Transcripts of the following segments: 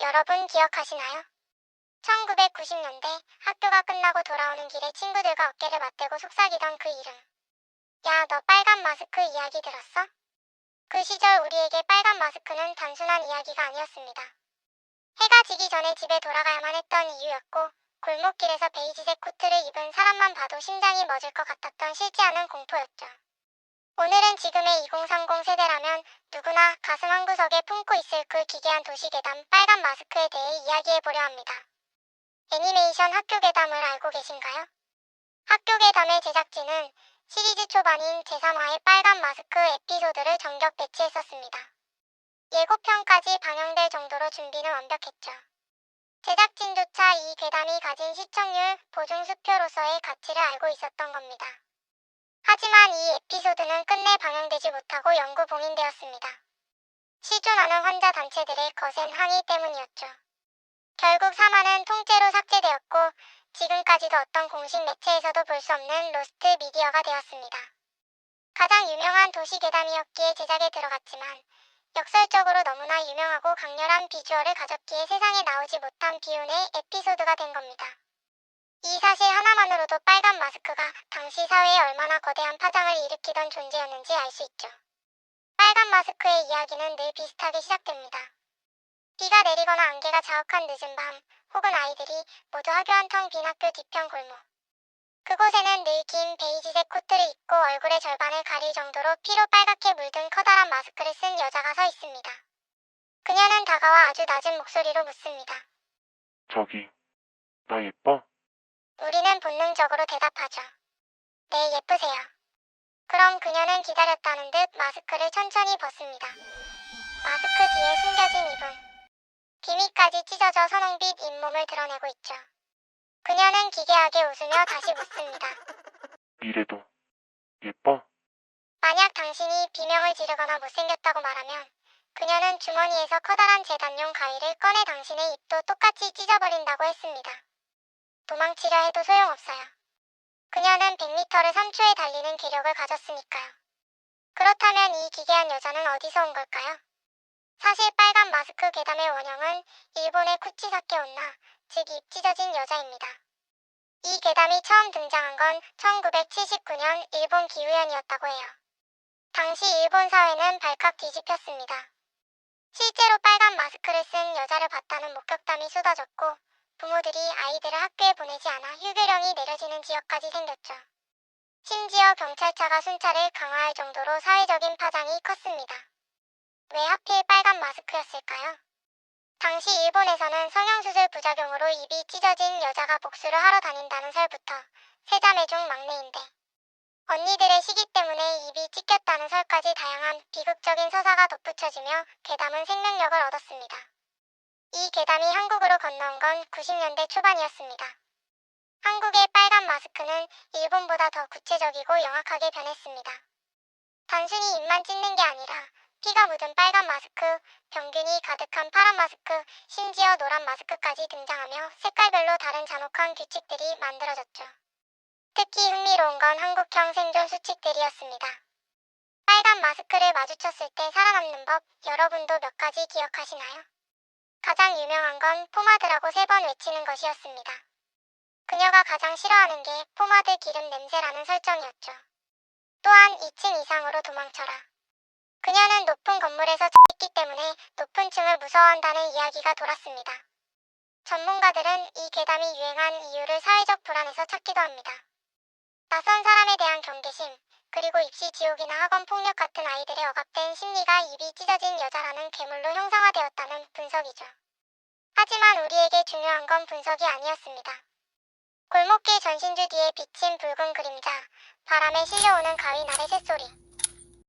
여러분 기억하시나요? 1990년대 학교가 끝나고 돌아오는 길에 친구들과 어깨를 맞대고 속삭이던 그 이름. 야, 너 빨간 마스크 이야기 들었어? 그 시절 우리에게 빨간 마스크는 단순한 이야기가 아니었습니다. 해가 지기 전에 집에 돌아가야만 했던 이유였고, 골목길에서 베이지색 코트를 입은 사람만 봐도 심장이 멎을 것 같았던 싫지 않은 공포였죠. 오늘은 지금의 2030 세대라면 누구나 가슴 한구석에 품고 있을 그 기괴한 도시괴담 빨간 마스크에 대해 이야기해보려 합니다. 애니메이션 학교괴담을 알고 계신가요? 학교괴담의 제작진은 시리즈 초반인 제3화의 빨간 마스크 에피소드를 전격 배치했었습니다. 예고편까지 방영될 정도로 준비는 완벽했죠. 제작진조차 이 괴담이 가진 시청률 보증수표로서의 가치를 알고 있었던 겁니다. 하지만 이 에피소드는 끝내 방영되지 못하고 영구 봉인되었습니다. 실존하는 환자 단체들의 거센 항의 때문이었죠. 결국 3화는 통째로 삭제되었고 지금까지도 어떤 공식 매체에서도 볼 수 없는 로스트 미디어가 되었습니다. 가장 유명한 도시괴담이었기에 제작에 들어갔지만 역설적으로 너무나 유명하고 강렬한 비주얼을 가졌기에 세상에 나오지 못한 비운의 에피소드가 된 겁니다. 이 사실 하나만으로도 빨간 마스크가 당시 사회에 얼마나 거대한 파장을 일으키던 존재였는지 알 수 있죠. 빨간 마스크의 이야기는 늘 비슷하게 시작됩니다. 비가 내리거나 안개가 자욱한 늦은 밤, 혹은 아이들이 모두 학교 한 텅 빈 학교 뒤편 골목. 그곳에는 늘 긴 베이지색 코트를 입고 얼굴의 절반을 가릴 정도로 피로 빨갛게 물든 커다란 마스크를 쓴 여자가 서 있습니다. 그녀는 다가와 아주 낮은 목소리로 묻습니다. 저기, 나 예뻐? 우리는 본능적으로 대답하죠. 네, 예쁘세요. 그럼 그녀는 기다렸다는 듯 마스크를 천천히 벗습니다. 마스크 뒤에 숨겨진 이불. 기미까지 찢어져 선홍빛 잇몸을 드러내고 있죠. 그녀는 기괴하게 웃으며 다시 묻습니다. 이래도 예뻐? 만약 당신이 비명을 지르거나 못생겼다고 말하면 그녀는 주머니에서 커다란 재단용 가위를 꺼내 당신의 입도 똑같이 찢어버린다고 했습니다. 도망치려 해도 소용없어요. 그녀는 100m를 3초에 달리는 기력을 가졌으니까요. 그렇다면 이 기괴한 여자는 어디서 온 걸까요? 사실 빨간 마스크 괴담의 원형은 일본의 쿠치사케 온나, 즉 입 찢어진 여자입니다. 이 괴담이 처음 등장한 건 1979년 일본 기우현이었다고 해요. 당시 일본 사회는 발칵 뒤집혔습니다. 실제로 빨간 마스크를 쓴 여자를 봤다는 목격담이 쏟아졌고 부모들이 아이들을 학교에 보내지 않아 휴교령이 내려지는 지역까지 생겼죠. 심지어 경찰차가 순찰을 강화할 정도로 사회적인 파장이 컸습니다. 왜 하필 빨간 마스크였을까요? 당시 일본에서는 성형수술 부작용으로 입이 찢어진 여자가 복수를 하러 다닌다는 설부터 세자매 중 막내인데 언니들의 시기 때문에 입이 찢겼다는 설까지 다양한 비극적인 서사가 덧붙여지며 괴담은 생명력을 얻었습니다. 이 괴담이 한국으로 건너온 건 90년대 초반이었습니다. 한국의 빨간 마스크는 일본보다 더 구체적이고 영악하게 변했습니다. 단순히 입만 찢는 게 아니라 피가 묻은 빨간 마스크, 병균이 가득한 파란 마스크, 심지어 노란 마스크까지 등장하며 색깔별로 다른 잔혹한 규칙들이 만들어졌죠. 특히 흥미로운 건 한국형 생존 수칙들이었습니다. 빨간 마스크를 마주쳤을 때 살아남는 법, 여러분도 몇 가지 기억하시나요? 가장 유명한 건 포마드라고 3번 외치는 것이었습니다. 그녀가 가장 싫어하는 게 포마드 기름 냄새라는 설정이었죠. 또한 2층 이상으로 도망쳐라. 그녀는 높은 건물에서 있기 때문에 높은 층을 무서워한다는 이야기가 돌았습니다. 전문가들은 이 괴담이 유행한 이유를 사회적 불안에서 찾기도 합니다. 낯선 사람에 대한 경계심, 그리고 입시 지옥이나 학원 폭력 같은 아이들의 억압된 심리가 입이 찢어진 여자라는 괴물로 형상화되었다는 분석이죠. 하지만 우리에게 중요한 건 분석이 아니었습니다. 골목길 전신주 뒤에 비친 붉은 그림자, 바람에 실려오는 가위날의 새소리.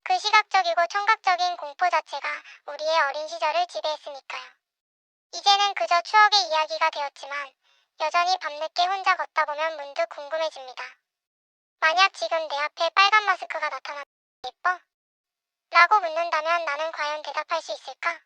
그 시각적이고 청각적인 공포 자체가 우리의 어린 시절을 지배했으니까요. 이제는 그저 추억의 이야기가 되었지만 여전히 밤늦게 혼자 걷다 보면 문득 궁금해집니다. 만약 지금 내 앞에 빨간 마스크가 나타나면 예뻐? 라고 묻는다면 나는 과연 대답할 수 있을까?